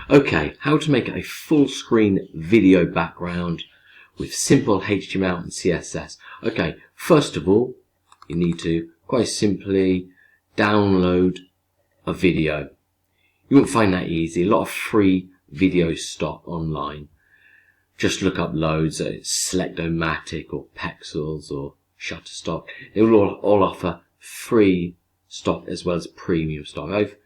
Okay, how to make a full screen video background with simple HTML and CSS. Okay, first of all, you need to quite simply download a video. You won't find that easy. A lot of free video stock online. Just look up loads, Select-O-Matic or Pexels or Shutterstock. They will all offer free stock as well as premium stock. I've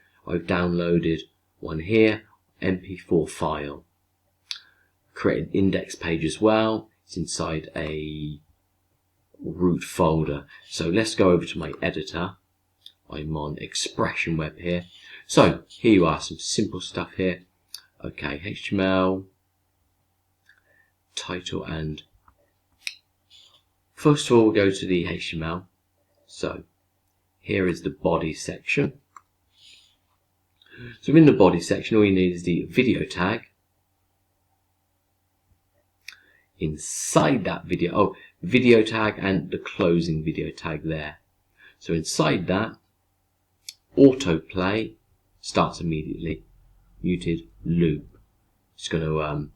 downloaded one here, MP4 file. Create an index page as well. It's inside a root folder. So let's go over to my editor. I'm on Expression Web here. So here you are, some simple stuff here. Okay, HTML, title, and first of all we'll go to the HTML. So here is the body section. So in the body section all you need is the video tag. Inside that video tag and the closing video tag there. So inside that, autoplay starts immediately. Muted loop. It's going to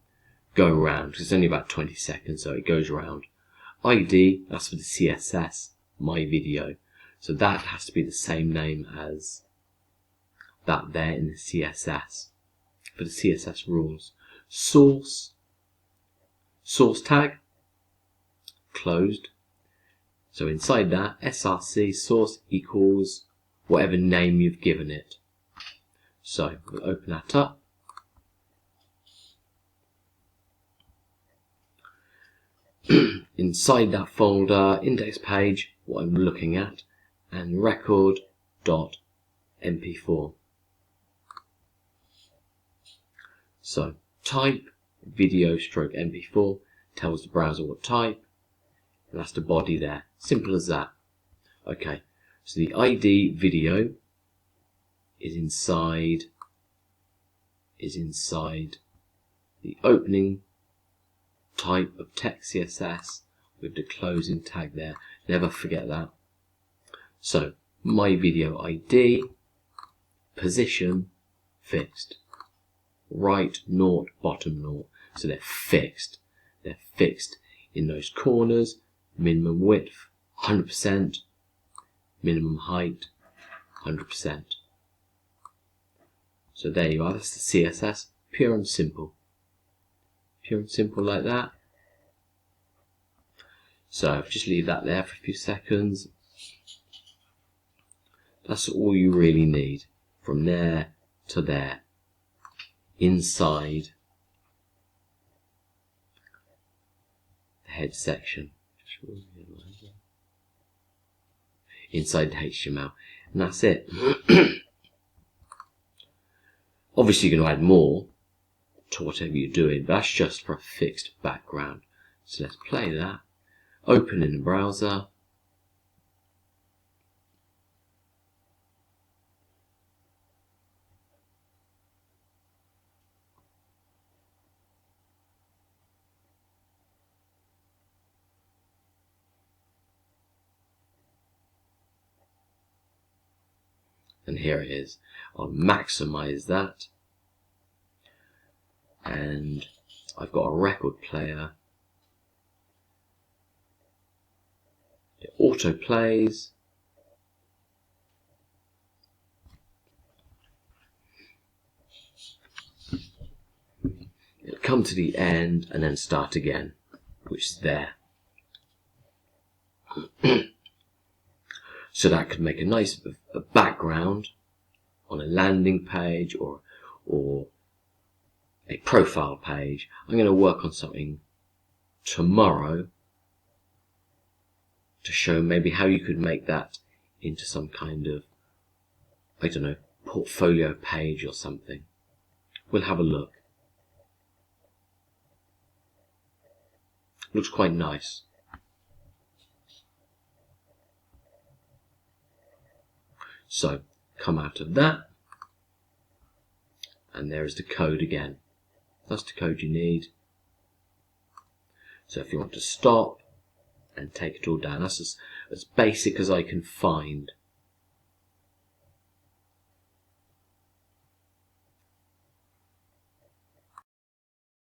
go around. It's only about 20 seconds, so it goes around. ID, that's for the CSS, my video. So that has to be the same name as that there in the CSS for the CSS rules. Source tag, closed. So inside that, src source equals whatever name you've given it. So we'll open that up. Inside that folder, index page, what I'm looking at, and record.mp4. So type video stroke mp4 tells the browser what type, and that's the body there. Simple as that. Okay, so the ID video is inside the opening type of text CSS with the closing tag there. Never forget that. So my video ID, position, fixed. Right, naught, bottom, naught. So they're fixed. They're fixed in those corners. Minimum width, 100%. Minimum height, 100%. So there you are. That's the CSS. Pure and simple. Pure and simple like that. So just leave that there for a few seconds. That's all you really need. From there to there. Inside the head section. Inside the HTML. And that's it. Obviously you're going to add more to whatever you're doing, but that's just for a fixed background. So let's play that. Open in the browser. And here it is. I'll maximize that. And I've got a record player. It auto plays. It'll come to the end and then start again, which is there. So that could make a nice background on a landing page or a profile page. I'm going to work on something tomorrow to show maybe how you could make that into some kind of, I don't know, portfolio page or something. We'll have a look. Looks quite nice. So come out of that, and there is the code again. That's the code you need. So if you want to stop and take it all down, that's as basic as I can find